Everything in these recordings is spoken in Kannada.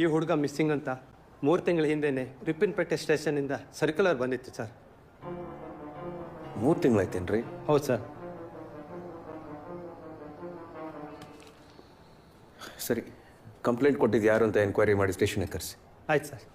ಈ ಹುಡುಗ ಮಿಸ್ಸಿಂಗ್ ಅಂತ 3 ತಿಂಗಳ ಹಿಂದೆನೇ ರಿಪ್ಪನ್ಪೇಟೆ ಸ್ಟೇಷನಿಂದ ಸರ್ಕ್ಯುಲರ್ ಬಂದಿತ್ತು ಸರ್. 3 ತಿಂಗಳಾಯ್ತೇನ್ರಿ? ಹೌದು ಸರ್. ಸರಿ, ಕಂಪ್ಲೇಂಟ್ ಕೊಟ್ಟಿದ್ದು ಯಾರು ಅಂತ ಎನ್ಕ್ವೈರಿ ಮಾಡಿ ಸ್ಟೇಷನ್ಗೆ ಕರೆಸಿ. ಆಯ್ತು ಸರ್.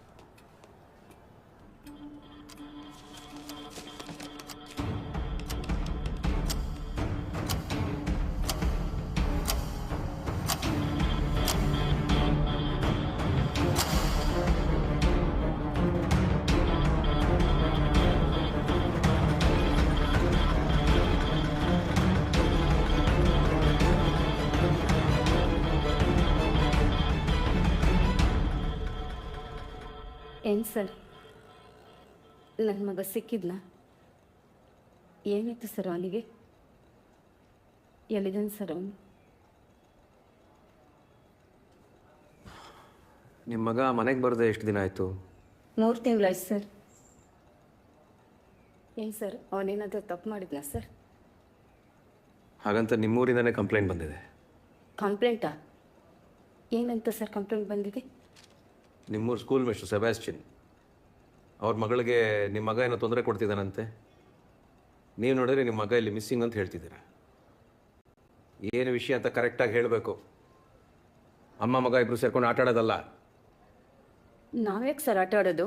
ಏನು ಸರ್, ನನ್ನ ಮಗ ಸಿಕ್ಕಿದ್ನ? ಏನಿತ್ತು ಸರ್ ಅವನಿಗೆ? ಎಲ್ಲಿದ್ದಾನೆ ಸರ್ ಅವನು? ನಿಮ್ಮ ಮಗ ಮನೆಗೆ ಬರದೆ ಎಷ್ಟು ದಿನ ಆಯಿತು? 3 ತಿಂಗಳಾಯ್ತು ಸರ್. ಏನು ಸರ್, ಅವನೇನಾದರೂ ತಪ್ಪು ಮಾಡಿದ್ನಾ ಸರ್? ಹಾಗಂತ ನಿಮ್ಮೂರಿಂದನೇ ಕಂಪ್ಲೇಂಟ್ ಬಂದಿದೆ. ಕಂಪ್ಲೇಂಟಾ? ಏನಂತ ಸರ್ ಕಂಪ್ಲೇಂಟ್ ಬಂದಿದೆ? ನಿಮ್ಮೂರು ಸ್ಕೂಲ್ ಮಿಸ್ಟರ್ ಸೆಬಾಸ್ಟಿನ್ ಅವ್ರ ಮಗಳಿಗೆ ನಿಮ್ಮ ಮಗ ಏನೋ ತೊಂದರೆ ಕೊಡ್ತಿದ್ದಾನಂತೆ. ನೀವು ನೋಡಿದ್ರೆ ನಿಮ್ಮ ಮಗ ಇಲ್ಲಿ ಮಿಸ್ಸಿಂಗ್ ಅಂತ ಹೇಳ್ತಿದ್ದೀರಾ. ಏನು ವಿಷಯ ಅಂತ ಕರೆಕ್ಟಾಗಿ ಹೇಳಬೇಕು. ಅಮ್ಮ ಮಗ ಇಬ್ಬರು ಸೇರ್ಕೊಂಡು ಆಟ ಆಡೋದಲ್ಲ. ನಾವ್ಯಾಕೆ ಸರ್ ಆಟ ಆಡೋದು?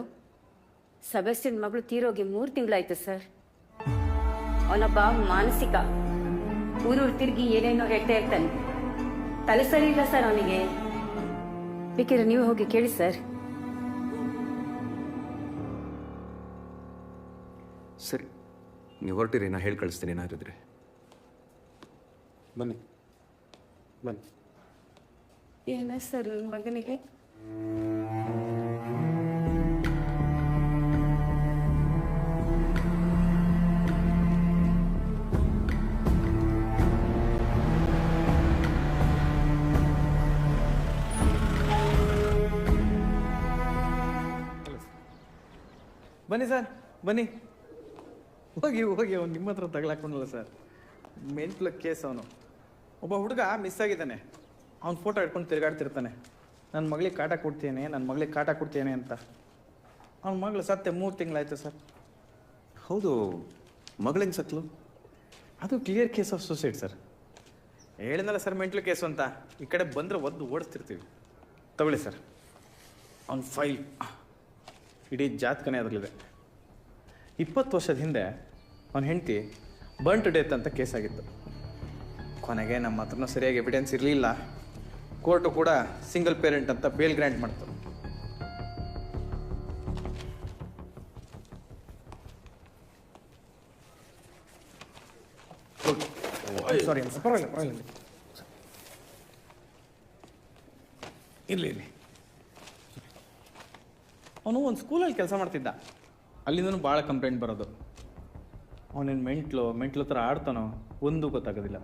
ಸೆಬಾಸ್ಟಿನ್ ಮಗಳು ತೀರೋಗಿ 3 ತಿಂಗಳಾಯ್ತು ಸರ್. ಅವನೊಬ್ಬ ಮಾನಸಿಕ, ಊರೂರು ತಿರುಗಿ ಏನೇನೋ ಹೇಳ್ತಾ ಇರ್ತಾನೆ. ತಲೆ ಸರಿ ಇಲ್ಲ ಸರ್ ಅವನಿಗೆ. ಬೇಕಿದ್ರೆ ನೀವು ಹೋಗಿ ಕೇಳಿ ಸರ್. ಸರಿ, ನೀವು ಹೊರಟಿರಿ, ನಾ ಹೇಳಿ ಕಳಿಸ್ತೀನಿ ಏನಾರಿದ್ರೆ. ಬನ್ನಿ ಬನ್ನಿ. ಏನ ಸರ್ ನನ್ನ ಮಗನಿಗೆ? ಬನ್ನಿ ಸರ್, ಬನ್ನಿ. ಹೋಗಿ ಹೋಗಿ, ಅವ್ನು ನಿಮ್ಮ ಹತ್ರ ತಗೊಳಕೊಂಡಲ್ಲ ಸರ್. ಮೆಂಟ್ಲ ಕೇಸ್ ಅವನು. ಒಬ್ಬ ಹುಡುಗ ಮಿಸ್ ಆಗಿದ್ದಾನೆ. ಅವ್ನು ಫೋಟೋ ಇಟ್ಕೊಂಡು ತಿರುಗಾಡ್ತಿರ್ತಾನೆ. ನನ್ನ ಮಗಳಿಗೆ ಕಾಟ ಕೊಡ್ತೇನೆ, ನನ್ನ ಮಗಳಿಗೆ ಕಾಟ ಕೊಡ್ತೇನೆ ಅಂತ. ಅವ್ನ ಮಗಳು ಸತ್ತೆ 3 ತಿಂಗಳಾಯ್ತು ಸರ್. ಹೌದು, ಮಗಳೇನು ಸತ್ಲು? ಅದು clear case of suicide sir. ಹೇಳಿದ್ನಲ್ಲ ಸರ್ ಮೆಂಟ್ಲ್ ಕೇಸು ಅಂತ. ಈ ಕಡೆ ಬಂದರೆ ಒದ್ದು ಓಡಿಸ್ತಿರ್ತೀವಿ. ತಗೊಳ್ಳಿ ಸರ್ ಅವ್ನ ಫೈಲ್. ಇಡೀ ಜಾತಕನೇ ಅದರಲ್ಲಿದೆ. 20 ವರ್ಷದ ಹಿಂದೆ ಅವನ ಹೆಂಡತಿ ಬರ್ನ್ ಟು ಡೆತ್ ಅಂತ ಕೇಸ್ ಆಗಿತ್ತು. ಕೊನೆಗೆ ನಮ್ಮ ಹತ್ರನೂ ಸರಿಯಾಗಿ ಎವಿಡೆನ್ಸ್ ಇರಲಿಲ್ಲ. ಕೋರ್ಟು ಕೂಡ ಸಿಂಗಲ್ ಪೇರೆಂಟ್ ಅಂತ ಬೇಲ್ ಗ್ರ್ಯಾಂಟ್ ಮಾಡ್ತು. ಸಾರಿ, ಪರವಾಗಿಲ್ಲ ಪರವಾಗಿಲ್ಲ, ಇರಲಿ ಇರಲಿ. ಅವನು ಒಂದು ಸ್ಕೂಲಲ್ಲಿ ಕೆಲಸ ಮಾಡ್ತಿದ್ದ. ಅಲ್ಲಿಂದನೂ ಭಾಳ ಕಂಪ್ಲೇಂಟ್ ಬರೋದು. ಅವನೇನು ಮೆಂಟ್ಲು ಥರ ಆಡ್ತಾನೋ ಒಂದು ಗೊತ್ತಾಗೋದಿಲ್ಲ.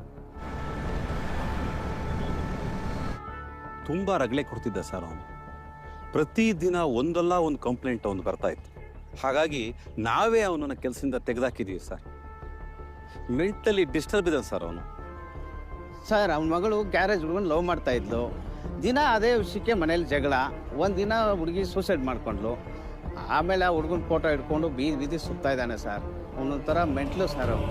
ತುಂಬ ರಗಳೆ ಕೊಡ್ತಿದ್ದ ಸರ್ ಅವನು. ಪ್ರತಿದಿನ ಒಂದಲ್ಲ ಒಂದು ಕಂಪ್ಲೇಂಟ್ ಅವನು ಬರ್ತಾ ಇತ್ತು. ಹಾಗಾಗಿ ನಾವೇ ಅವನನ್ನು ಕೆಲಸದಿಂದ ತೆಗೆದಾಕಿದ್ದೀವಿ ಸರ್. ಮೆಂಟಲಿ ಡಿಸ್ಟರ್ಬ್ ಇದೆ ಸರ್ ಅವನು. ಸರ್, ಅವನ ಮಗಳು ಗ್ಯಾರೇಜ್ ಹುಡುಗನ ಲವ್ ಮಾಡ್ತಾ ಇದ್ಲು. ದಿನ ಅದೇ ವಿಷಯಕ್ಕೆ ಮನೇಲಿ ಜಗಳ. ಒಂದಿನ ಹುಡುಗಿ ಸೂಸೈಡ್ ಮಾಡ್ಕೊಂಡ್ಲು. ಆಮೇಲೆ ಆ ಹುಡುಗನ ಫೋಟೋ ಇಟ್ಕೊಂಡು ಬೀದಿ ಸುತ್ತಾ ಇದ್ದಾನೆ ಸರ್. ಅವನೊಂಥರ ಮೆಂಟ್ಲು ಸರ್ ಅವನು.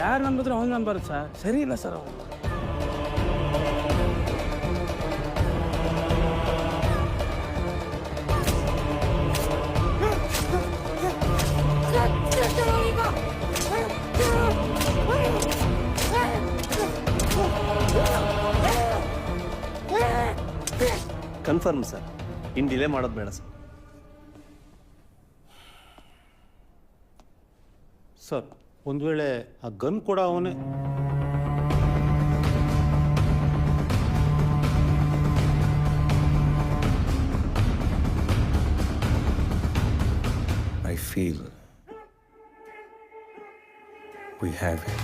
ಯಾರು ನಂಬಿದ್ರು ಅವ್ನು ನಂಬಾರು ಸರ್. ಸರಿ ಇಲ್ಲ ಸರ್ ಅವನು. ಕನ್ಫರ್ಮ್ ಸರ್, ಇನ್ನು ಡಿಲೇ ಮಾಡೋದು ಬೇಡ ಸರ್. ಸರ್, ಒಂದು ವೇಳೆ ಆ ಗನ್ ಕೂಡ ಅವನೇ? I feel we have it.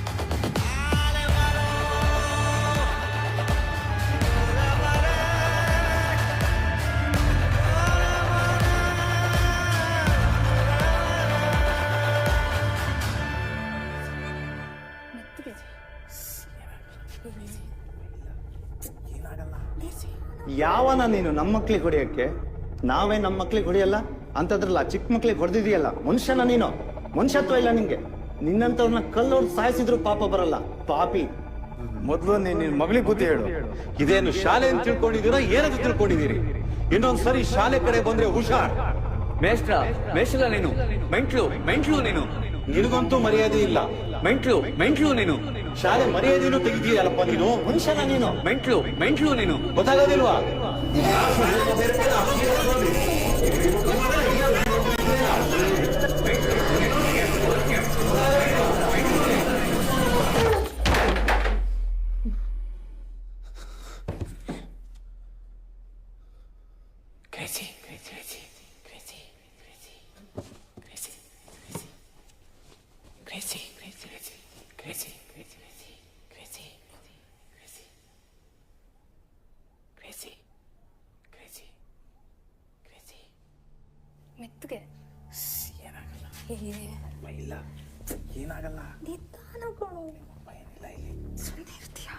ಯಾವನ ನೀನು ನಮ್ಮ ಮಕ್ಳಿಗೆ ಹೊಡೆಯಕ್ಕೆ? ನಾವೇ ನಮ್ಮ ಮಕ್ಳಿಗೆ ಹೊಡೆಯಲ್ಲ ಅಂತದ್ರಲ್ಲ, ಚಿಕ್ಕ ಮಕ್ಳಿಗೆ ಹೊಡೆದಿದೆಯಲ್ಲ. ಮನುಷ್ಯನ ನೀನು? ಮನುಷ್ಯತ್ವ ಇಲ್ಲ ನಿಂಗೆ. ನಿನ್ನಂತವ್ರನ್ನ ಕಲ್ಲೋಡ್ ಸಾಯಿಸಿದ್ರು ಪಾಪ ಬರಲ್ಲ, ಪಾಪಿ. ಮೊದಲು ನಿನ್ನ ಮಗಳಿಗೆ ಬುದ್ಧಿ ಹೇಳು. ಇದೇನು ಶಾಲೆ ಅಂತ ತಿಳ್ಕೊಂಡಿದ್ದೀರಾ, ಏನಂತ ತಿಳ್ಕೊಂಡಿದ್ದೀರಿ? ಇನ್ನೊಂದ್ಸರಿ ಶಾಲೆ ಕಡೆ ಬಂದ್ರೆ ಹುಷಾರ್. ಮೇಷ್ಟ್ರ ನೀನು ಮೆಂಟ್ಲು ನೀನು. ನಿನಗಂತೂ ಮರ್ಯಾದೆ ಇಲ್ಲ. ಮೆಂಟ್ಲು ನೀನು. ಶಾಲೆ ಮರ್ಯಾದೆನೂ ತೆಗಿದೀಯಲ್ಲಪ್ಪ ನೀನು. ಮನುಷ್ಯನ ನೀನು? ಮೆಂಟ್ಲು ನೀನು. ಗೊತ್ತಾಗೋದಿಲ್ವಾ? ಮೆತ್ತಗೆ ಏನಾಗಲ್ಲ. ನಿಧಾನಗಳು ಸುಮ್ಮನೆ ಇರ್ತೀಯ.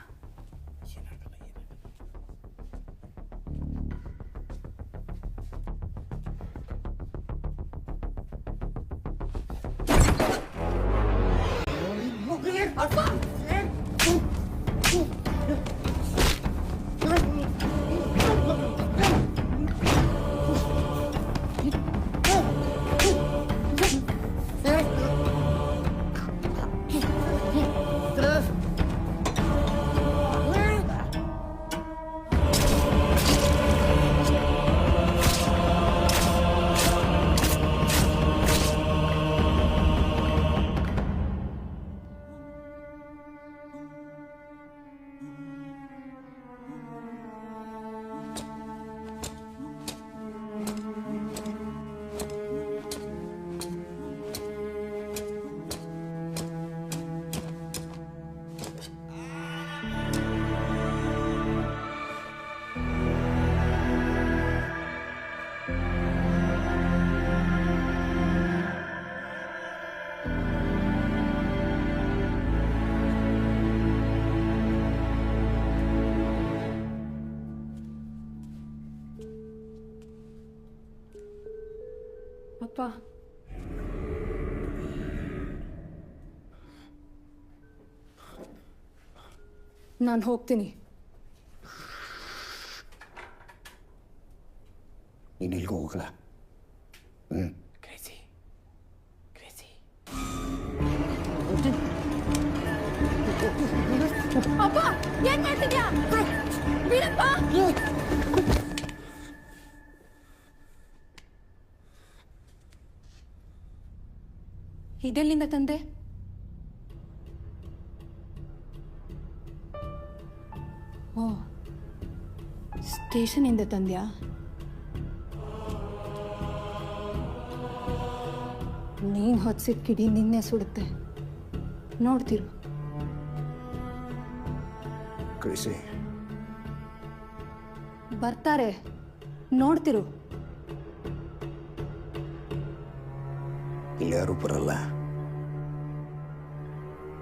ಅಪ್ಪ, ನಾನು ಹೋಗ್ತೀನಿ. ನೀನು ಇಲ್ಗೂ ಹೋಗಲ್ಲ. ಅಪ್ಪ, ಏನ್ ಮಾಡ್ತಿದ್ಯಾ? ಬಿಡಪ್ಪ. ಇದೆಲ್ಲಿಂದ ತಂದೆ? ಓ, ಸ್ಟೇಷನಿಂದ ತಂದ್ಯಾ? ನೀನ್ ಹೊತ್ಸಿದ ಕಿಡಿ ನಿನ್ನೆ ಸುಡುತ್ತೆ, ನೋಡ್ತಿರು. ಕಳಿಸಿ. ಬರ್ತಾರೆ, ನೋಡ್ತಿರು. ಇಲ್ಲಿ ಯಾರು ಬರಲ್ಲ,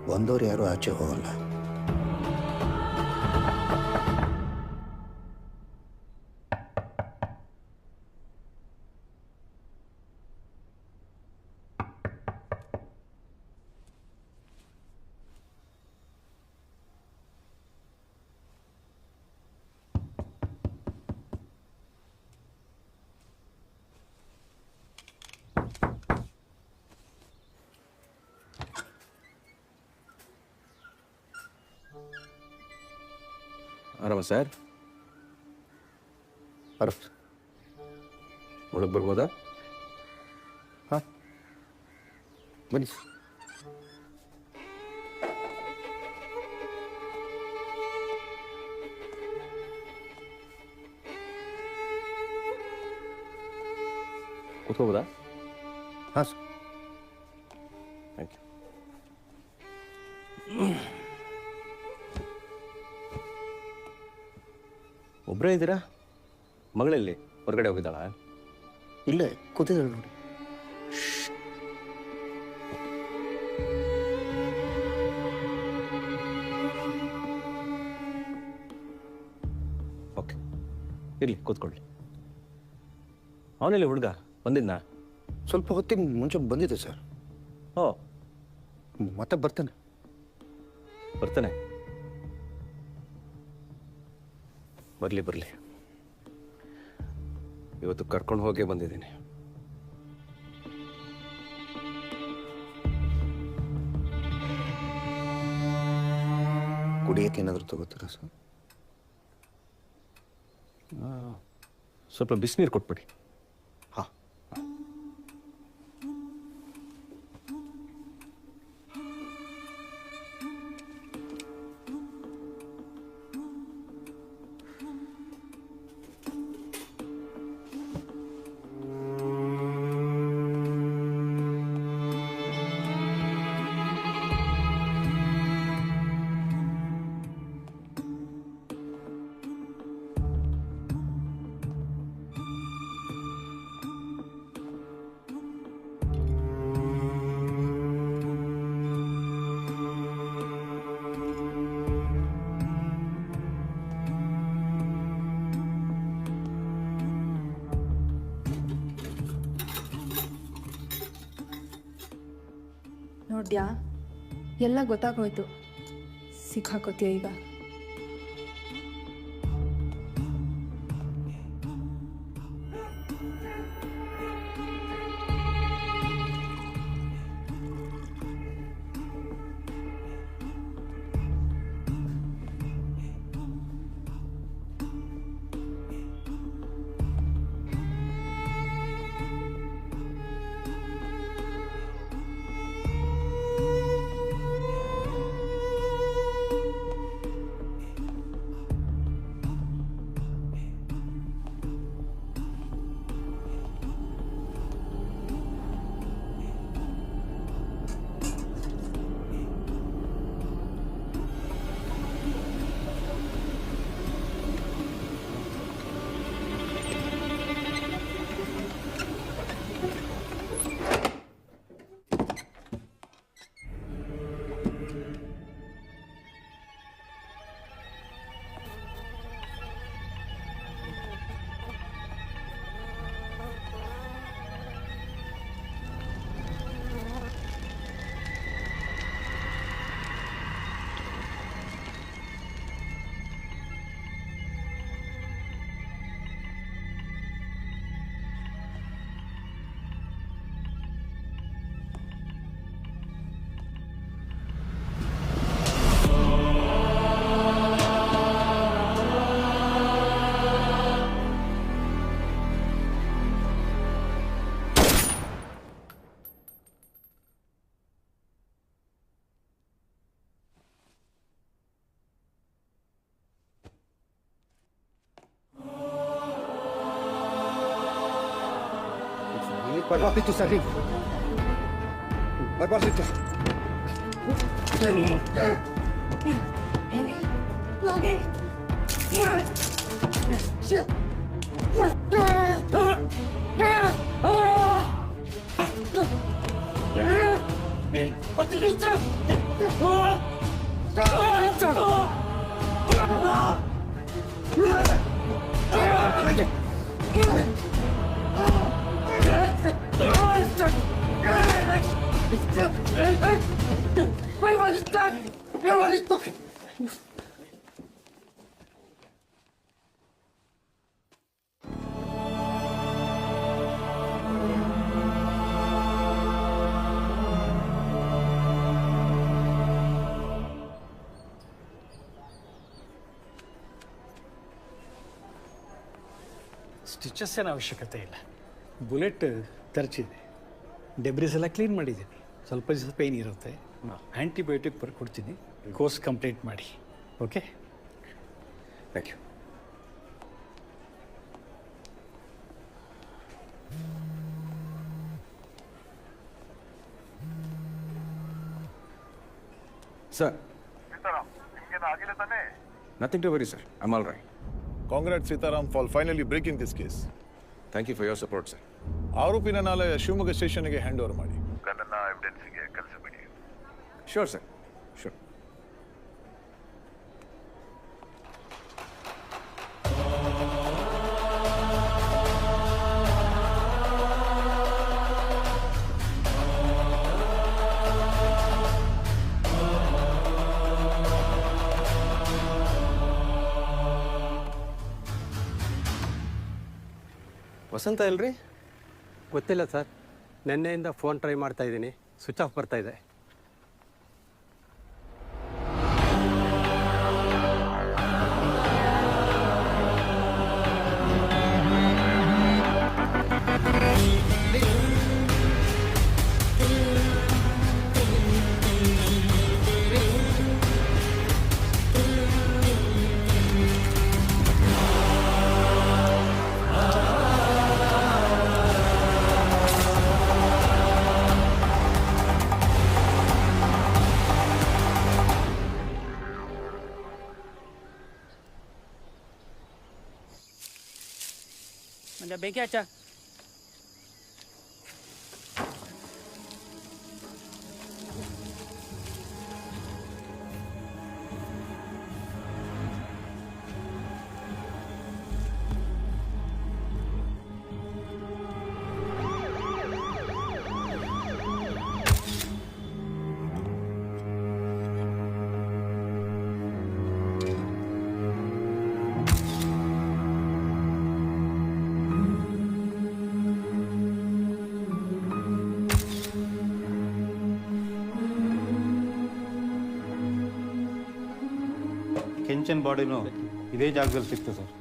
ಬಂದವ್ರು ಯಾರು ಆಚೆ ಹೋಗಲ್ಲ. ಆರಾಮ ಸರ್? ಒಳಗೆ ಬರ್ಬೋದಾ? ಹಾಂ, ಬನ್ನಿ. ಕೂತ್ಕೋಬೋದಾ? ಹಾಂ ಸರ್. Thank you. ಒಬ್ಬರೇ ಇದ್ದೀರಾ? ಮಗಳಲ್ಲಿ ಹೊರಗಡೆ ಹೋಗಿದ್ದಾಳ? ಇಲ್ಲೇ ಕೂತಿದ್ದಾಳೆ ನೋಡಿ. ಓಕೆ. ಇರಲಿ ಕೂತ್ಕೊಳ್ಳಿ. ಅವನಲ್ಲಿ ಹುಡುಗ ಬಂದಿದ್ನಾ? ಸ್ವಲ್ಪ ಹೊತ್ತಿಗೆ ಮುಂಚೆ ಬಂದಿದೆ ಸರ್. ಓ, ಮತ್ತೆ ಬರ್ತಾನೆ. ಬರ್ತಾನೆ. ಬರಲಿ ಬರಲಿ. ಇವತ್ತು ಕರ್ಕೊಂಡು ಹೋಗೇ ಬಂದಿದ್ದೀನಿ. ಕುಡಿಯಕ್ಕೆ ಏನಾದರೂ ತಗೋತೀರಾ ಸರ್? ಸ್ವಲ್ಪ ಬಿಸಿನೀರು ಕೊಟ್ಬಿಡಿ. ಹಾಂ. ನೋಡ್ದ್ಯಾ, ಎಲ್ಲ ಗೊತ್ತಾಗೋಯ್ತು. ಸಿಕ್ಕಾಕೋತೀಯ ಈಗ. Barbara, tu s'arrives. Barbara, tu. Stitches ಏನು ಅವಶ್ಯಕತೆ ಇಲ್ಲ. ಬುಲೆಟ್ ತರ್ಚಿದೆ, ಡೆಬ್ರಿಸ್ ಎಲ್ಲ ಕ್ಲೀನ್ ಮಾಡಿದ್ದೀನಿ. ಸ್ವಲ್ಪ ದಿವಸ ಪೇಯ್ನ್ ಇರುತ್ತೆ. ಆ್ಯಂಟಿಬಯೋಟಿಕ್ ಬರ್ಕೊಡ್ತೀನಿ, ಕೋರ್ಸ್ ಕಂಪ್ಲೀಟ್ ಮಾಡಿ. Okay, thank you. Sir, nothing to worry sir, I am all right. Congrats, Sitaram, for finally breaking this case. Thank you for your support sir. ಆರೋಪಿನ ನಾಳೆ ಶಿವಮೊಗ್ಗ ಸ್ಟೇಷನ್ಗೆ ಹ್ಯಾಂಡ್ ಓವರ್ ಮಾಡಿ. Sure sir, sure. ವಸಂತ ಇಲ್ರಿ? ಗೊತ್ತಿಲ್ಲ ಸರ್, ನಿನ್ನೆಯಿಂದ ಫೋನ್ ಟ್ರೈ ಮಾಡ್ತಾ ಇದ್ದೀನಿ, ಸ್ವಿಚ್ ಆಫ್ ಬರ್ತಾ ಇದೆ. ಮಂಜ ಬೇಕೇ ಹಚ್ಚ. ಕೆಂಚನ್ ಬಾಡಿನೂ ಇದೇ ಜಾಗದಲ್ಲಿ ಸಿಕ್ತು ಸರ್.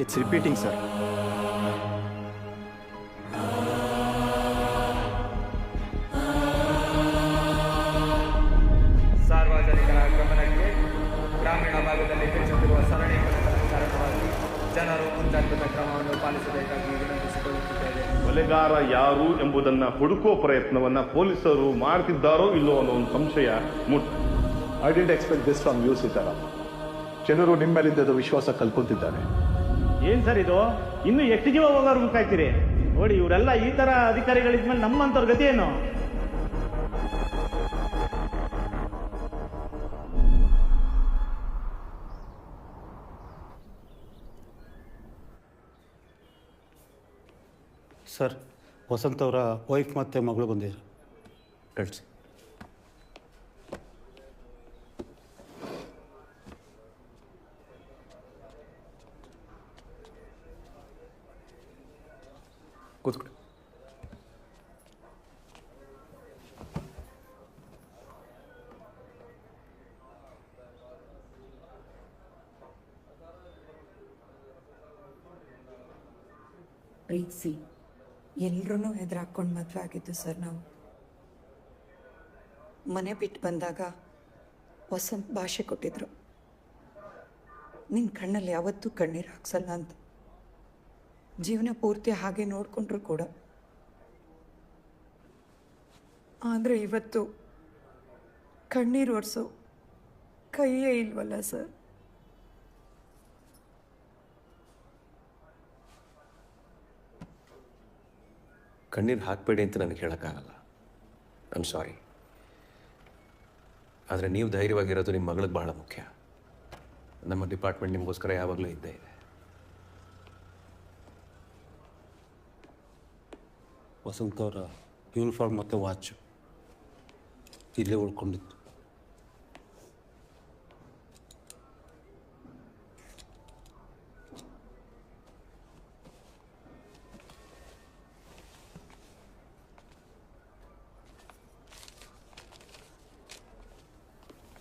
It's repeating, sir. ಸಾರ್ವಜನಿಕರ ಗಮನಕ್ಕೆ, ಗ್ರಾಮೀಣ ಭಾಗದಲ್ಲಿ ಹೆಚ್ಚುತ್ತಿರುವ ಸರಣಿ ಕೊಲೆಗಳ ಕಾರಣವಾಗಿ ಜನರು ಮುಂಜಾಗ್ರತಾ ಕ್ರಮವನ್ನು ಪಾಲಿಸಬೇಕಾಗಿ ವಿನಂತಿಸಿಕೊಳ್ಳುತ್ತಿದ್ದೇವೆ. ಕೊಲೆಗಾರ ಯಾರು ಎಂಬುದನ್ನ ಹುಡುಕೋ ಪ್ರಯತ್ನವನ್ನ ಪೊಲೀಸರು ಮಾಡ್ತಿದ್ದಾರೋ ಇಲ್ಲೋ ಅನ್ನೋ ಒಂದು ಸಂಶಯ I didn't expect this from you Sitaram. ಜನರು ನಿಮ್ಮ ಮೇಲಿದ್ದ ವಿಶ್ವಾಸ ಕಲ್ಕೊಂತಿದ್ದಾರೆ. ಏನ್ ಸರ್ ಇದು? ಇನ್ನು ಎಷ್ಟು ಜೀವ ಹೋಗೋರ್ಗು ಕಾಯ್ತೀರಿ? ನೋಡಿ, ಇವರೆಲ್ಲ ಈ ತರ ಅಧಿಕಾರಿಗಳಿದ್ಮೇಲೆ ನಮ್ಮಂತವ್ರ ಗತಿ ಏನು? ಸರ್, ವಸಂತ್ ಅವರ ವೈಫ್ ಮತ್ತು ಮಗಳು ಬಂದಿದ್ರು. ಕಳಿಸಿ. ಕೂತ್ಕೊಳ್ಳಿ. ಪ್ರೀತಿಸಿ ಎಲ್ಲರೂ ಹೆದರಾಕೊಂಡು ಮದುವೆ ಆಗಿದ್ದು ಸರ್. ನಾವು ಮನೆ ಬಿಟ್ಟು ಬಂದಾಗ ವಸಂತ್ ಭಾಷೆ ಕೊಟ್ಟಿದ್ರು, ನಿನ್ನ ಕಣ್ಣಲ್ಲಿ ಯಾವತ್ತೂ ಕಣ್ಣೀರು ಹಾಕ್ಸಲ್ಲ ಅಂತ. ಜೀವನ ಪೂರ್ತಿ ಹಾಗೆ ನೋಡಿಕೊಂಡ್ರು ಕೂಡ. ಆದರೆ ಇವತ್ತು ಕಣ್ಣೀರು ಒರೆಸೋ ಕೈಯೇ ಇಲ್ವಲ್ಲ ಸರ್. ಕಣ್ಣೀರು ಹಾಕಬೇಡಿ ಅಂತ ನನಗೆ ಹೇಳೋಕ್ಕಾಗಲ್ಲ. I am sorry. ಆದರೆ ನೀವು ಧೈರ್ಯವಾಗಿರೋದು ನಿಮ್ಮ ಮಗಳಿಗೆ ಬಹಳ ಮುಖ್ಯ. ನಮ್ಮ ಡಿಪಾರ್ಟ್ಮೆಂಟ್ ನಿಮಗೋಸ್ಕರ ಯಾವಾಗಲೂ ಇದ್ದೇ ಇದೆ. ವಸಂತ್ ಅವರ ಯೂನಿಫಾರ್ಮ್ ಮತ್ತು ವಾಚ್ ಇಲ್ಲೇ ಉಳ್ಕೊಂಡಿತ್ತು.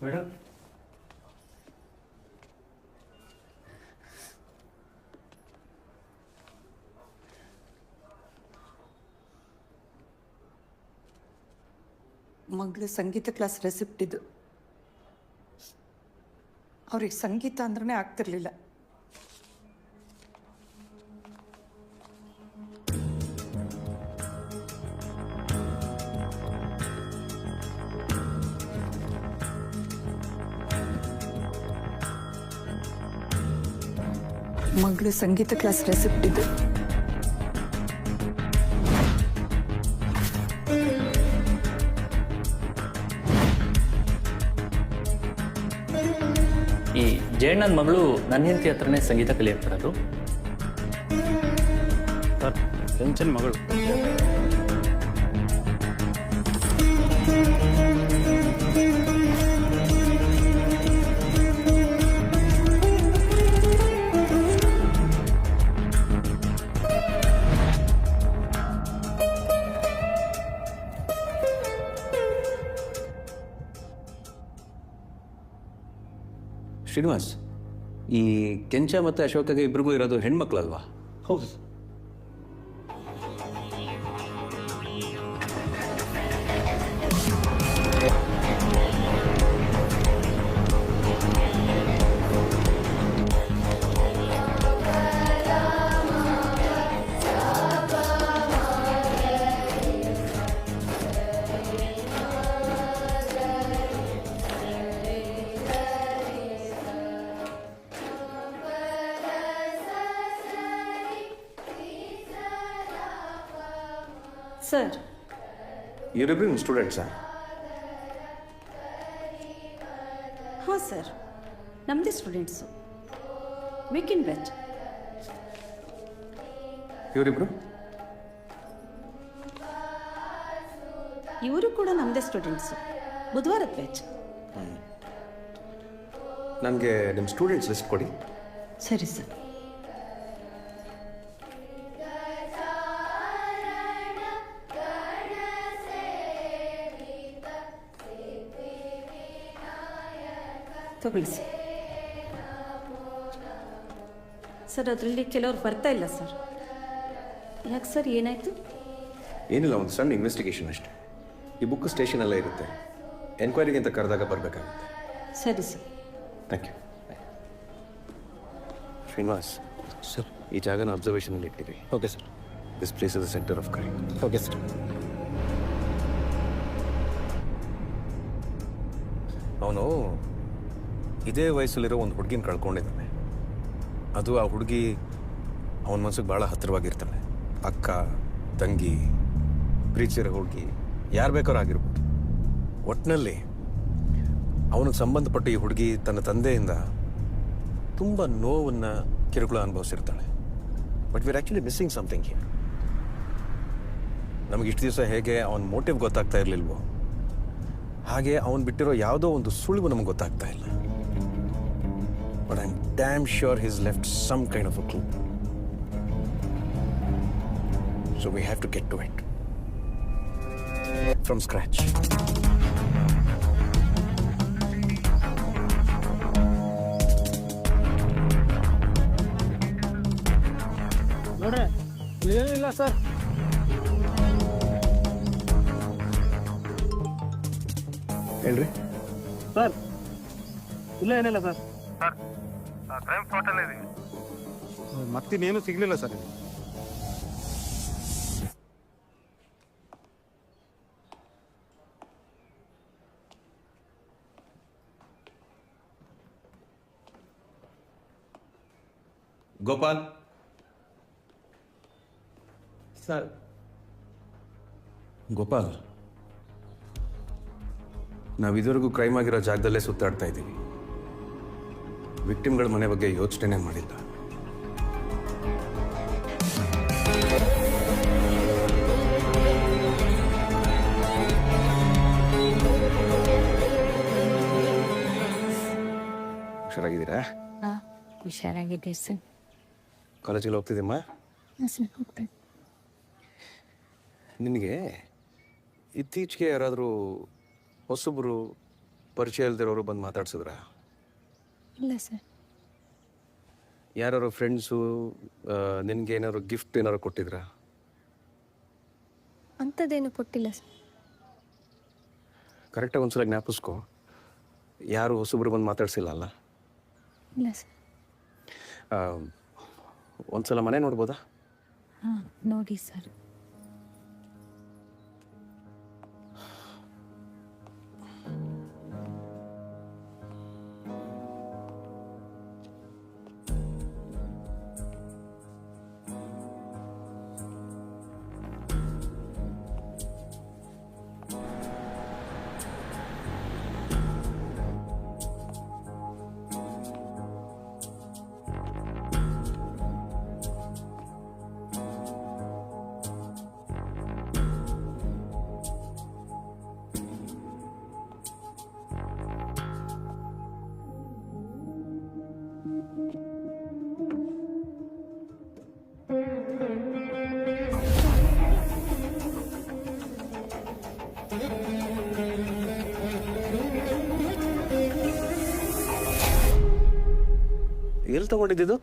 ಮೇಡಮ್, ಮಗಳು ಸಂಗೀತ ಕ್ಲಾಸ್ ರೆಸಿಪ್ಟ್ ಇದು. ಅವ್ರಿಗೆ ಸಂಗೀತ ಅಂದ್ರೆ ಆಗ್ತಿರ್ಲಿಲ್ಲ. ಮಗಳು ಸಂಗೀತ ಕ್ಲಾಸ್ ರೆಸಿಪ್ಟ್ ಇದು. ಜಯಣ್ಣನ ಮಗಳು ನನ್ನ ಹೆಂಡತಿ ಹತ್ರನೇ ಸಂಗೀತ ಕಲಿಯಕ್ಕೆ ಬರೋದು. ಸರ್ ಟೆನ್ಷನ್ ಮಗಳು. ಶ್ರೀನಿವಾಸ್, ಈ ಕೆಂಚ ಮತ್ತು ಅಶೋಕಗೆ ಇಬ್ರಿಗೂ ಇರೋದು ಹೆಣ್ಮಕ್ಳಲ್ವಾ? ಹೌದು ಸರ್. ಇವರಿಬ್ರು ನಿಮ್ಮ ಸ್ಟೂಡೆಂಟ್ಸಾ? ಹಾಂ ಸರ್, ನಮ್ಮದೇ ಸ್ಟೂಡೆಂಟ್ಸು. Weekend batch. ಇವರಿಬ್ರು ಇವರು ಕೂಡ ನಮ್ಮದೇ ಸ್ಟೂಡೆಂಟ್ಸು, ಬುಧವಾರದ ಬ್ಯಾಚ್. ನನಗೆ ನಿಮ್ಮ ಸ್ಟೂಡೆಂಟ್ಸ್ ಲಿಸ್ಟ್ ಕೊಡಿ. ಸರಿ ಸರ್. ತಗೊಳ್ಳಿ ಸರ್. ಸರ್, ಅದರಲ್ಲಿ ಕೆಲವ್ರು ಬರ್ತಾ ಇಲ್ಲ ಸರ್. ಯಾಕೆ ಸರ್, ಏನಾಯಿತು? ಏನಿಲ್ಲ, ಒಂದು ಸಣ್ಣ ಇನ್ವೆಸ್ಟಿಗೇಷನ್ ಅಷ್ಟೇ. ಈ ಬುಕ್ ಸ್ಟೇಷನಲ್ಲೇ ಇರುತ್ತೆ. ಎನ್ಕ್ವೈರಿಗೆ ಅಂತ ಕರೆದಾಗ ಬರಬೇಕಾಗುತ್ತೆ. ಸರಿ sir. Thank you. Srinivas sir, ಈ ಜಾಗನ ಅಬ್ಸರ್ವೇಷನಲ್ಲಿ ಇಟ್ಟಿರಿ. Okay sir. This place is the centre of crime. Okay sir. ಅವನು ಇದೇ ವಯಸ್ಸಲ್ಲಿರೋ ಒಂದು ಹುಡುಗಿನ ಕಳ್ಕೊಂಡಿದ್ದಾನೆ. ಅದು ಆ ಹುಡುಗಿ ಅವನ ಮನಸ್ಸಿಗೆ ಭಾಳ ಹತ್ತಿರವಾಗಿರ್ತಾಳೆ. ಅಕ್ಕ, ತಂಗಿ, ಪ್ರೀತಿಸಿರೋ ಹುಡುಗಿ, ಯಾರು ಬೇಕಾದ್ರೂ ಆಗಿರ್ಬೋದು. ಒಟ್ಟಿನಲ್ಲಿ ಅವನಿಗೆ ಸಂಬಂಧಪಟ್ಟ ಈ ಹುಡುಗಿ ತನ್ನ ತಂದೆಯಿಂದ ತುಂಬ ನೋವನ್ನು, ಕಿರುಕುಳ ಅನುಭವಿಸಿರ್ತಾಳೆ. But we're actually missing something here. ನಮಗೆ ಇಷ್ಟು ದಿವಸ ಹೇಗೆ ಅವನ ಮೋಟಿವ್ ಗೊತ್ತಾಗ್ತಾ ಇರಲಿಲ್ವೋ, ಹಾಗೆ ಅವನು ಬಿಟ್ಟಿರೋ ಯಾವುದೋ ಒಂದು ಸುಳಿವು ನಮಗೆ ಗೊತ್ತಾಗ್ತಾ ಇಲ್ಲ. But I'm damn sure he's left some kind of a clue. So we have to get to it. From scratch. ನೋಡ್ರೆ ಏನಿಲ್ಲ ಸರ್. ಹೇಳ್ರಿ ಸರ್, ಇಲ್ಲ ಏನಿಲ್ಲ ಸರ್. ಕ್ರೈಮ್ ಸ್ಪಾಟಲ್ಲೇ ಇದೀವಿ. ಮತ್ತಿನ್ನೇನು ಸಿಗ್ಲಿಲ್ಲ ಸರ್. ಗೋಪಾಲ್ ಸರ್. ಗೋಪಾಲ್, ನಾವು ಇದುವರೆಗೂ ಕ್ರೈಮ್ ಆಗಿರೋ ಜಾಗದಲ್ಲೇ ಸುತ್ತಾಡ್ತಾ ಇದ್ದೀವಿ. ವಿಕ್ಟಿಮ್ಗಳ ಮನೆ ಬಗ್ಗೆ ಯೋಚನೆ ಮಾಡಿಲ್ಲ. ಹುಷಾರಾಗಿದ್ದೀರಾ? ಹುಷಾರಾಗಿದೆ ಸರ್. ಕಾಲೇಜಿಗೆ ಹೋಗ್ತಿದ್ದೀಮ್ಮ? ನಿನಗೆ ಇತ್ತೀಚೆಗೆ ಯಾರಾದರೂ ಹೊಸಬ್ರು, ಪರಿಚಯ ಇಲ್ದಿರೋರು ಬಂದು ಮಾತಾಡ್ಸಿದ್ರಾ? ಇಲ್ಲ ಸರ್. ಯಾರು ಫ್ರೆಂಡ್ಸು ನಿನಗೆ ಏನಾದ್ರು ಗಿಫ್ಟ್ ಏನಾದ್ರು ಕೊಟ್ಟಿದ್ರಾ? ಅಂಥದ್ದೇನು ಕೊಟ್ಟಿಲ್ಲ ಸರ್. ಕರೆಕ್ಟಾಗಿ ಒಂದ್ಸಲ ಜ್ಞಾಪಿಸ್ಕೊ. ಯಾರು ಹೊಸಬ್ರು ಬಂದು ಮಾತಾಡ್ಸಿಲ್ಲ ಅಲ್ಲ? ಇಲ್ಲ ಸರ್. ಒಂದ್ಸಲ ಮನೆ ನೋಡ್ಬೋದಾ? ಹಾಂ, ನೋಡಿ ಸರ್. ಎಲ್ಲಿ ತಗೊಂಡಿದ್ದು?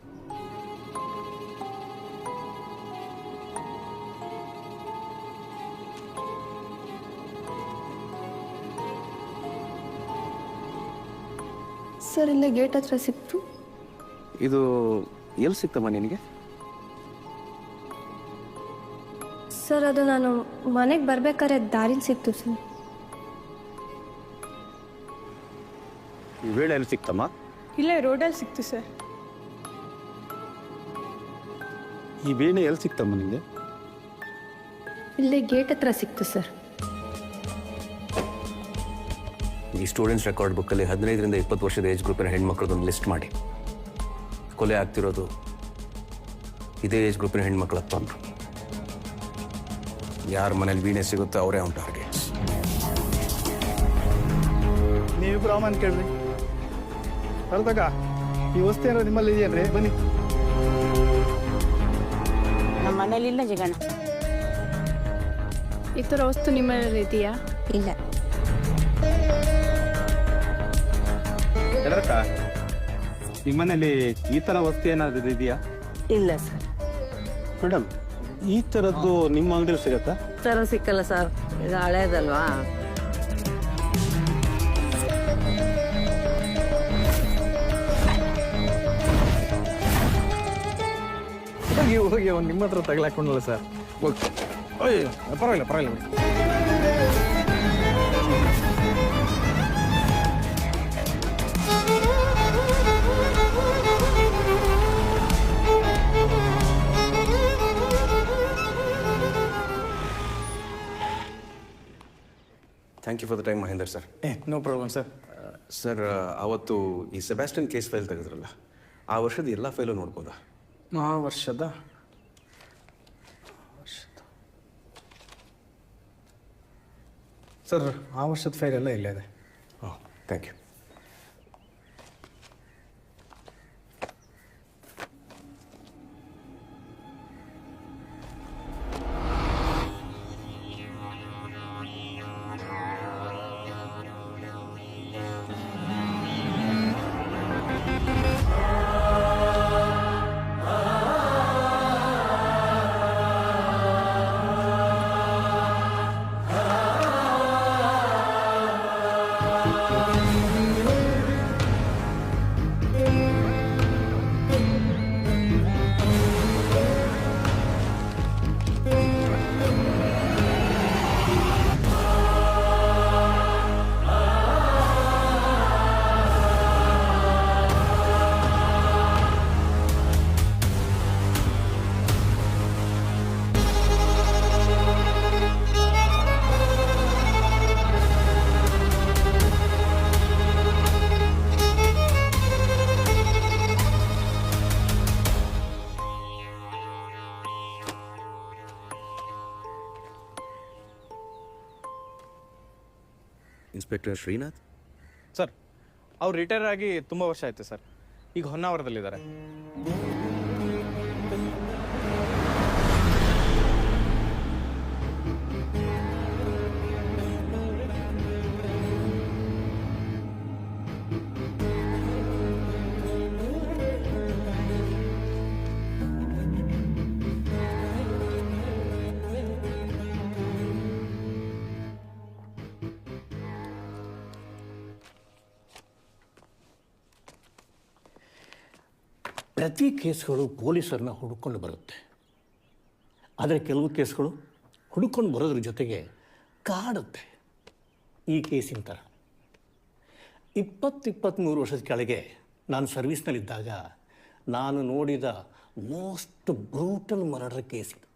ಸರ್ ಇಲ್ಲೇ ಗೇಟ್ ಹತ್ರ ಸಿಕ್ತು. ಇದು ಎಲ್ಲಿ ಸಿಕ್ತಮ್ಮ ನಿನಗೆ? ಸರ್ ಅದು ನಾನು ಮನೆಗೆ ಬರ್ಬೇಕಾದ್ರೆ ದಾರಿಲಿ ಸಿಕ್ತು ಸರ್. ಈ ವೇಳೆ ಎಲ್ಲಿ ಸಿಕ್ತಮ್ಮ? ಇಲ್ಲೇ ರೋಡಲ್ಲಿ ಸಿಕ್ತು ಸರ್. ಈ ವೀಣೆ ಎಲ್ಲಿ ಸಿಕ್ತಮ್ಮ ನಿಮಗೆ? ಇಲ್ಲೇ ಗೇಟ್ ಹತ್ರ ಸಿಕ್ತು ಸರ್. ಈ ಸ್ಟೂಡೆಂಟ್ಸ್ ರೆಕಾರ್ಡ್ ಬುಕ್ಕಲ್ಲಿ 15ರಿಂದ 20 ವರ್ಷದ ಏಜ್ ಗ್ರೂಪಿನ ಹೆಣ್ಮಕ್ಳದೊಂದು ಲಿಸ್ಟ್ ಮಾಡಿ. ಕೊಲೆ ಆಗ್ತಿರೋದು ಇದೇ ಏಜ್ ಗ್ರೂಪಿನ ಹೆಣ್ಮಕ್ಳು ಹತ್ತೊಂದ್ರು. ಯಾರ ಮನೇಲಿ ವೀಣೆ ಸಿಗುತ್ತೋ ಅವರೇ ಅವ್ನ ಟಾರ್ಗೆಟ್ಸ್. ನೀವಿಬ್ರು ಅವಮಾನ ಕೇಳ್ರಿ. ಅರ್ಧಗ ಈ ವಸ್ತು ಏನಾದ್ರು ನಿಮ್ಮಲ್ಲಿ ಇದೆಯೇನ್ರಿ? ಬನ್ನಿ. ನಮ್ಮ ಮನೇಲಿ ಇಲ್ಲ ಜಗಣ. ಈ ಥರ ವಸ್ತು ನಿಮ್ಮನೇಲಿ ಇದೆಯಾ? ಇಲ್ಲ. ಎಲ್ಲರಕ್ಕ ನಿಮ್ಮನೇಲಿ ಈ ಥರ ವಸ್ತು ಏನಾದ್ರು ಇದೆಯಾ? ಇಲ್ಲ ಸರ್. ಮೇಡಮ್, ಈ ಥರದ್ದು ನಿಮ್ಮ ಅಂಗಡಿಯಲ್ಲಿ ಸಿಗತ್ತಾ? ಥರ ಸಿಕ್ಕಲ್ಲ ಸರ್, ಇದು ಹಳೇದಲ್ವಾ. ಹೋಗಿ ಅವ್ನು ನಿಮ್ಮ ಹತ್ರ ತಗಲಾಕೊಂಡಲ್ಲ ಸರ್. ಅಯ್ಯೋ ಪರವಾಗಿಲ್ಲ ಪರವಾಗಿಲ್ಲ. Thank you for the time Mahender sir. No problem sir. Sir, ಅವತ್ತು ಈ ಸೆಬಾಸ್ಟಿಯನ್ ಕೇಸ್ ಫೈಲ್ ತೆಗೆದ್ರಲ್ಲ, ಆ ವರ್ಷದ ಎಲ್ಲ ಫೈಲು ನೋಡ್ಬೋದಾ? ಆ ವರ್ಷದ ಸರ್, ಆ ವರ್ಷದ ಫೈಲ್ ಎಲ್ಲ ಇಲ್ಲೇ ಇದೆ. ಹಾಂ, thank you. Inspector Srinath sir, ಅವ್ರು ರಿಟೈರ್ ಆಗಿ ತುಂಬ ವರ್ಷ ಆಯಿತು ಸರ್. ಈಗ ಹೊನ್ನಾವರದಲ್ಲಿದ್ದಾರೆ. ಪ್ರತಿ ಕೇಸ್ಗಳು ಪೊಲೀಸರನ್ನ ಹುಡುಕೊಂಡು ಬರುತ್ತೆ. ಆದರೆ ಕೆಲವು ಕೇಸ್ಗಳು ಹುಡುಕೊಂಡು ಬರೋದ್ರ ಜೊತೆಗೆ ಕಾಡುತ್ತೆ. ಈ ಕೇಸಿನ ಥರ 20-23 ವರ್ಷದ ಕೆಳಗೆ ನಾನು ಸರ್ವಿಸ್ನಲ್ಲಿದ್ದಾಗ ನಾನು ನೋಡಿದ ಮೋಸ್ಟ್ ಬ್ರೂಟಲ್ ಮರ್ಡರ್ ಕೇಸ್ ಇದು.